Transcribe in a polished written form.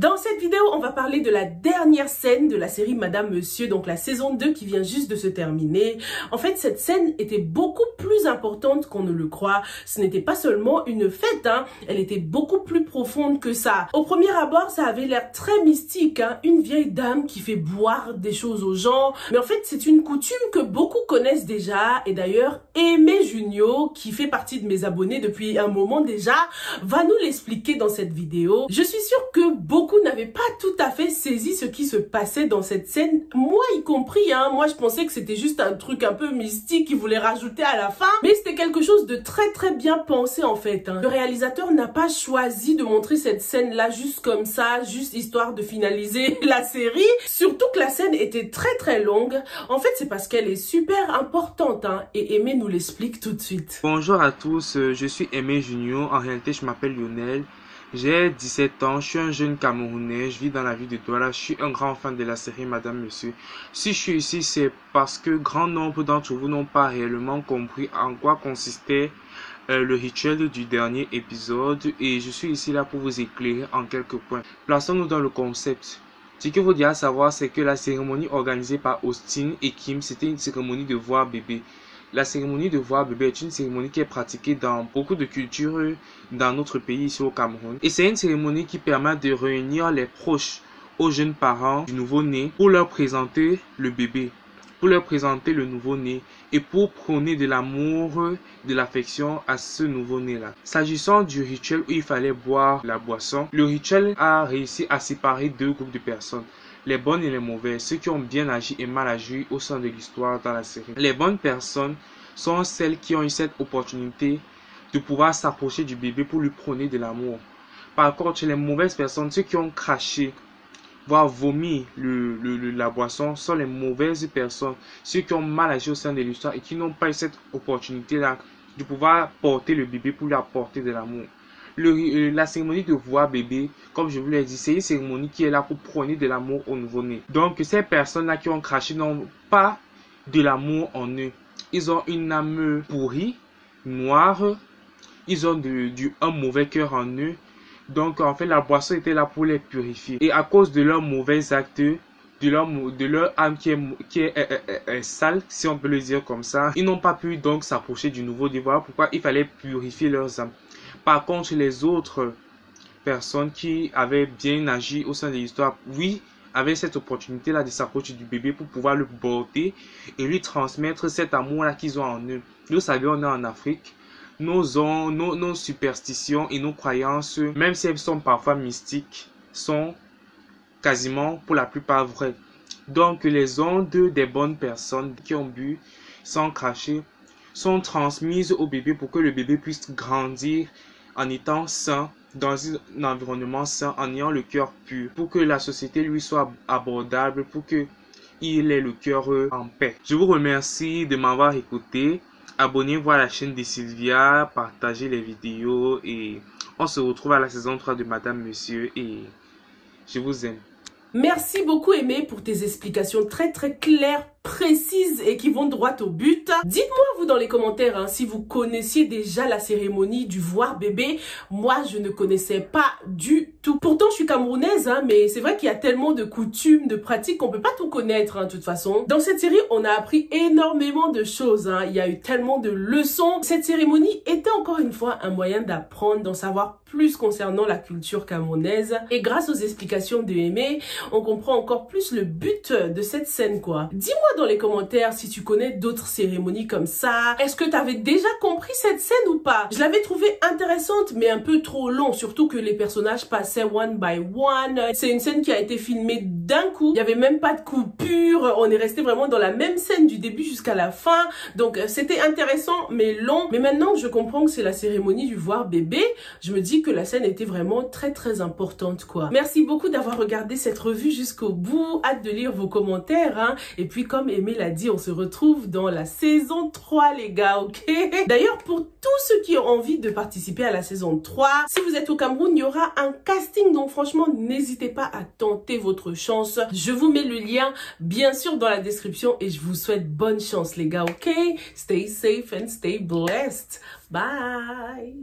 Dans cette vidéo, on va parler de la dernière scène de la série Madame Monsieur, donc la saison 2 qui vient juste de se terminer. En fait, cette scène était beaucoup plus importante qu'on ne le croit. Ce n'était pas seulement une fête, elle était beaucoup plus profonde que ça. Au premier abord, ça avait l'air très mystique, une vieille dame qui fait boire des choses aux gens. Mais en fait, c'est une coutume que beaucoup connaissent déjà. Et d'ailleurs, Aimé Junio, qui fait partie de mes abonnés depuis un moment déjà, va nous l'expliquer dans cette vidéo. Je suis sûre que beaucoup n'avaient pas tout à fait saisi ce qui se passait dans cette scène, moi y compris, moi je pensais que c'était juste un truc un peu mystique qu'ils voulaient rajouter à la fin, mais c'était quelque chose de très bien pensé en fait. Le réalisateur n'a pas choisi de montrer cette scène là juste comme ça, juste histoire de finaliser la série, surtout que la scène était très longue. En fait c'est parce qu'elle est super importante, et Aimé nous l'explique tout de suite. Bonjour à tous, je suis Aimé Junio, en réalité je m'appelle Lionel. J'ai 17 ans, je suis un jeune Camerounais, je vis dans la ville de Douala, je suis un grand fan de la série Madame Monsieur. Si je suis ici, c'est parce que grand nombre d'entre vous n'ont pas réellement compris en quoi consistait le rituel du dernier épisode et je suis ici là pour vous éclairer en quelques points. Plaçons-nous dans le concept. Ce qu'il faut dire à savoir, c'est que la cérémonie organisée par Austin et Kim, c'était une cérémonie de voir bébé. La cérémonie de voir bébé est une cérémonie qui est pratiquée dans beaucoup de cultures dans notre pays, ici au Cameroun. Et c'est une cérémonie qui permet de réunir les proches aux jeunes parents du nouveau-né pour leur présenter le bébé, pour leur présenter le nouveau-né et pour prôner de l'amour, de l'affection à ce nouveau-né-là. S'agissant du rituel où il fallait boire la boisson, le rituel a réussi à séparer deux groupes de personnes. Les bonnes et les mauvaises, ceux qui ont bien agi et mal agi au sein de l'histoire dans la série. Les bonnes personnes sont celles qui ont eu cette opportunité de pouvoir s'approcher du bébé pour lui prôner de l'amour. Par contre, chez les mauvaises personnes, ceux qui ont craché, voire vomi la boisson, sont les mauvaises personnes. Ceux qui ont mal agi au sein de l'histoire et qui n'ont pas eu cette opportunité-là de pouvoir porter le bébé pour lui apporter de l'amour. La cérémonie de voir bébé, comme je vous l'ai dit, c'est une cérémonie qui est là pour prôner de l'amour au nouveau-né. Donc, ces personnes-là qui ont craché n'ont pas de l'amour en eux. Ils ont une âme pourrie, noire. Ils ont un mauvais cœur en eux. Donc, en fait, la boisson était là pour les purifier. Et à cause de leurs mauvais actes, de leur âme qui est sale, si on peut le dire comme ça, ils n'ont pas pu donc s'approcher du nouveau-né. Voilà pourquoi il fallait purifier leurs âmes. Par contre, les autres personnes qui avaient bien agi au sein de l'histoire, oui, avaient cette opportunité-là de s'approcher du bébé pour pouvoir le porter et lui transmettre cet amour-là qu'ils ont en eux. Vous savez, on est en Afrique. Nos superstitions et nos croyances, même si elles sont parfois mystiques, sont quasiment pour la plupart vraies. Donc, les ondes des bonnes personnes qui ont bu, sans cracher, sont transmises au bébé pour que le bébé puisse grandir en étant sain, dans un environnement sain, en ayant le cœur pur, pour que la société lui soit abordable, pour qu'il ait le cœur en paix. Je vous remercie de m'avoir écouté. Abonnez-vous à la chaîne de Sylvia, partagez les vidéos et on se retrouve à la saison 3 de Madame Monsieur et je vous aime. Merci beaucoup Aimé pour tes explications très claires, précises et qui vont droit au but. Dites-moi vous dans les commentaires si vous connaissiez déjà la cérémonie du voir bébé. Moi je ne connaissais pas du tout. Pourtant je suis camerounaise mais c'est vrai qu'il y a tellement de coutumes, de pratiques qu'on peut pas tout connaître de toute façon. Dans cette série on a appris énormément de choses. Il y a eu tellement de leçons. Cette cérémonie était encore une fois un moyen d'apprendre, d'en savoir plus concernant la culture camerounaise. Et grâce aux explications de Aimé, on comprend encore plus le but de cette scène quoi. Dis-moi dans les commentaires si tu connais d'autres cérémonies comme ça. Est-ce que tu avais déjà compris cette scène ou pas? Je l'avais trouvée intéressante mais un peu trop long, surtout que les personnages passaient one by one. C'est une scène qui a été filmée d'un coup. Il n'y avait même pas de coupure. On est resté vraiment dans la même scène du début jusqu'à la fin. Donc c'était intéressant mais long. Mais maintenant que je comprends que c'est la cérémonie du voir bébé, je me dis que la scène était vraiment très importante quoi. Merci beaucoup d'avoir regardé cette revue jusqu'au bout. Hâte de lire vos commentaires Et puis comme Aimé l'a dit, on se retrouve dans la saison 3 les gars, ok? D'ailleurs pour tous ceux qui ont envie de participer à la saison 3, si vous êtes au Cameroun, il y aura un casting, donc franchement n'hésitez pas à tenter votre chance. Je vous mets le lien bien sûr dans la description et je vous souhaite bonne chance les gars, ok? Stay safe and stay blessed. Bye!